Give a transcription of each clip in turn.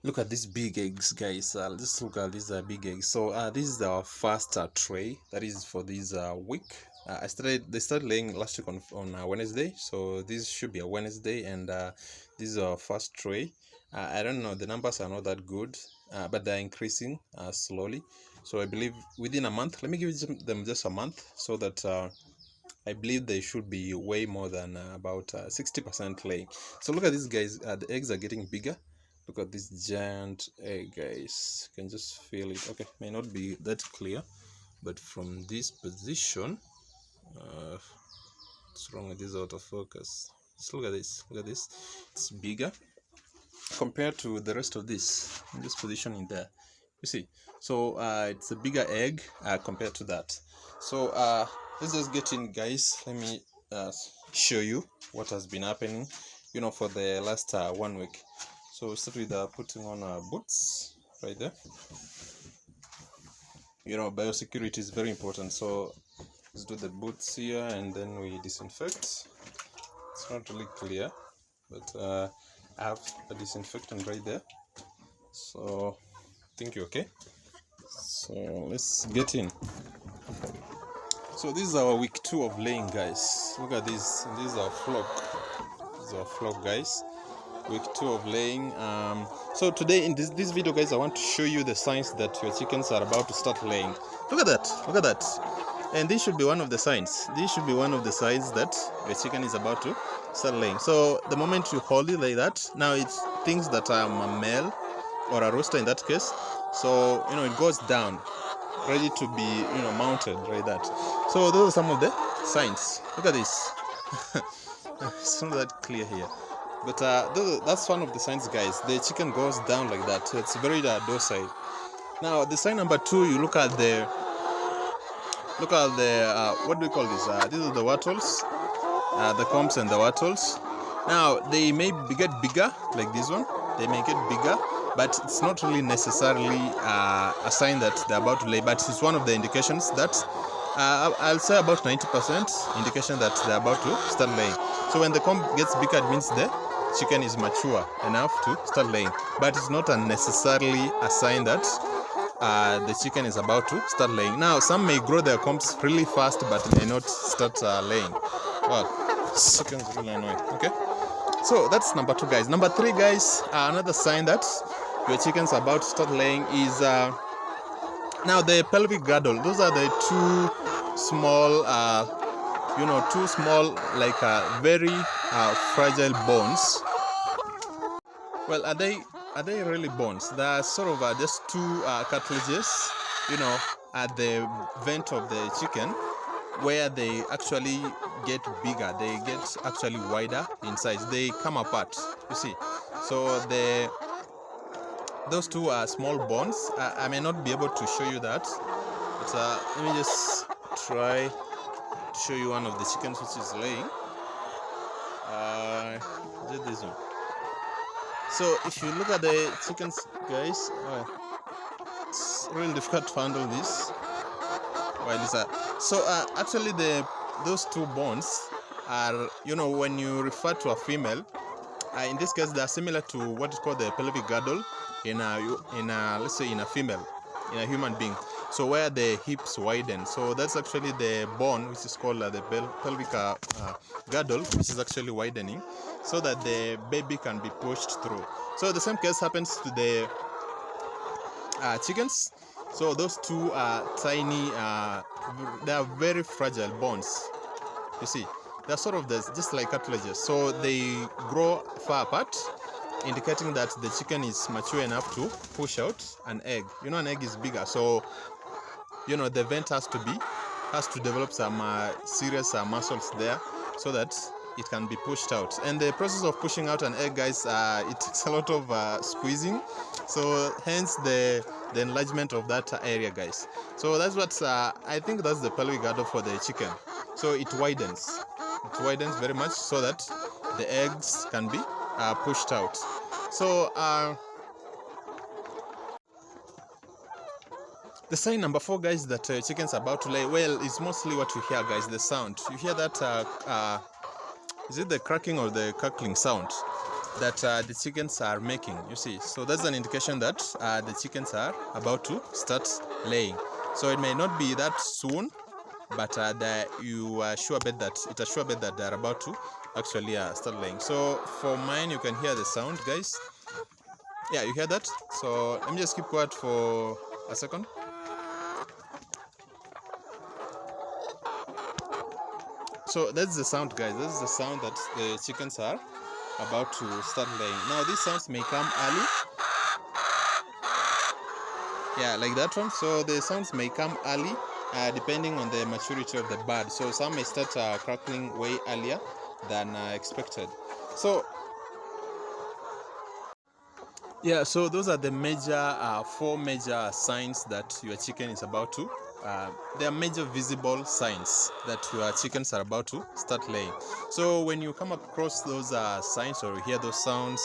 Look at these big eggs, guys. Just look at these big eggs. So this is our first tray that is for this week. They started laying last week on Wednesday, so this should be a Wednesday, and this is our first tray. I don't know, the numbers are not that good, but they're increasing slowly. So I believe within a month, let me give them just a month, so that I believe they should be way more than about 60% laying. So look at these guys. The eggs are getting bigger. Look at this giant egg, guys. You can just feel it. Okay, may not be that clear, but from this position, what's wrong with this autofocus? Just look at this. Look at this. It's bigger compared to the rest of this. In this position in there, you see. So it's a bigger egg compared to that. So let's just get in, guys. Let me show you what has been happening, for the last 1 week. So we'll start with putting on our boots right there. Biosecurity is very important, so let's do the boots here, and then we disinfect. It's not really clear, but I have a disinfectant right there, so I think you're okay. So let's get in. So this is our week 2 of laying, guys. Look at this. This is our flock. This is our flock, guys. Week 2 of laying. So today in this video, guys, I want to show you the signs that your chickens are about to start laying. Look at that. Look at that. And this should be one of the signs. This should be one of the signs that your chicken is about to start laying. So the moment you hold it like that, now it thinks that I'm a male or a rooster in that case. So it goes down, ready to be mounted right that. So those are some of the signs. Look at this. It's not that clear here, but that's one of the signs, guys. The chicken goes down like that. It's very docile. Now the sign number 2, you look at the what do we call this? These are the wattles, the combs and the wattles. Now they may get bigger, like this one. They may get bigger, but it's not really necessarily a sign that they're about to lay. But it's one of the indications that I'll say about 90% indication that they're about to start laying. So when the comb gets bigger, it means the chicken is mature enough to start laying. But it's not necessarily a sign that the chicken is about to start laying. Now some may grow their combs really fast, but may not start laying. Well, chicken's really annoying. Okay, so that's number 2, guys. Number 3, guys, another sign that your chickens are about to start laying is now the pelvic girdle. Those are the two small like very fragile bones. Well, are they really bones? They are sort of just two cartilages, at the vent of the chicken, where they actually get bigger. They get actually wider in size. They come apart, you see. So those two are small bones. I may not be able to show you that, but let me just try to show you one of the chickens which is laying. Just this one. So if you look at the chickens, guys, it's really difficult to handle this. So actually those two bones are, when you refer to a female, in this case they are similar to what is called the pelvic girdle in a let's say in a female, in a human being. So where the hips widen, so that's actually the bone which is called the pelvic girdle, which is actually widening, so that the baby can be pushed through. So the same case happens to the chickens. So those two are tiny, they are very fragile bones. You see, they're sort of just like cartilages. So they grow far apart, indicating that the chicken is mature enough to push out an egg. An egg is bigger, so the vent has to develop some serious muscles there, so that it can be pushed out. And the process of pushing out an egg, guys, it takes a lot of squeezing, so hence the enlargement of that area, guys. So that's what I think that's the pelvic girdle for the chicken. So it widens very much, so that the eggs can be pushed out. So the sign number 4, guys, that chickens are about to lay, well, it's mostly what you hear, guys, the sound. You hear that, is it the cracking or the cackling sound? that the chickens are making, you see. So that's an indication that the chickens are about to start laying. So it may not be that soon, but you are sure bet that it is sure bet that they're about to actually start laying. So for mine, you can hear the sound, guys. Yeah, you hear that? So let me just keep quiet for a second. So that's the sound, guys. This is the sound that the chickens are about to start laying. Now these sounds may come early, yeah, like that one. So the sounds may come early depending on the maturity of the bird. So some may start crackling way earlier than expected. So yeah, so those are the major four major signs that your chicken is about to they are major visible signs that your chickens are about to start laying. So when you come across those signs or you hear those sounds,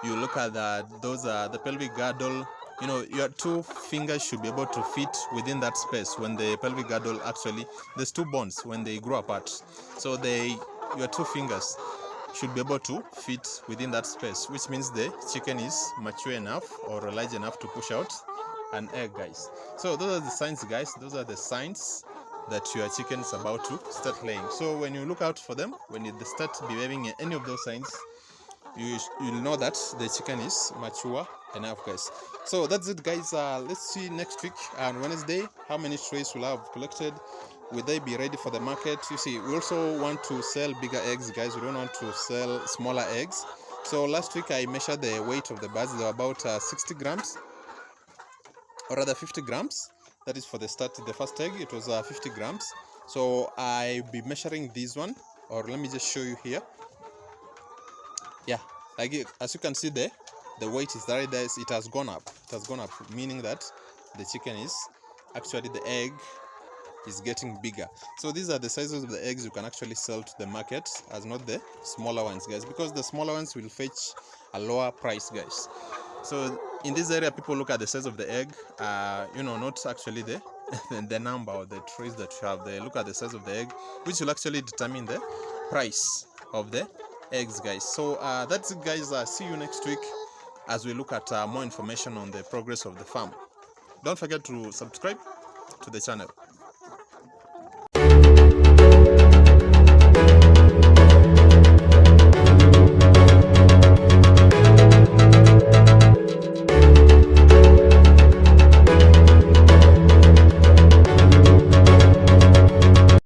you look at the pelvic girdle. You know, your two fingers should be able to fit within that space when the pelvic girdle actually, there's two bones when they grow apart. So your two fingers should be able to fit within that space, which means the chicken is mature enough or large enough to push out an egg, guys. So those are the signs, guys. Those are the signs that your chicken is about to start laying. So when you look out for them, when they start behaving any of those signs, you'll know that the chicken is mature enough, guys. So that's it, guys. Let's see next week on Wednesday how many trays we'll have collected. Will they be ready for the market? You see, we also want to sell bigger eggs, guys. We don't want to sell smaller eggs. So last week I measured the weight of the birds. They were about 60 grams, or rather 50 grams. That is for the first egg. It was 50 grams. So I'll be measuring this one, or let me just show you here. Yeah, like as you can see there, the weight is right there. It has gone up. It has gone up, meaning that the chicken is actually, the egg is getting bigger. So these are the sizes of the eggs you can actually sell to the market, as not the smaller ones, guys, because the smaller ones will fetch a lower price, guys. So in this area, people look at the size of the egg, you know, not actually the the number or the trays that you have. They look at the size of the egg, which will actually determine the price of the eggs, guys. So that's it, guys. See you next week as we look at more information on the progress of the farm. Don't forget to subscribe to the channel.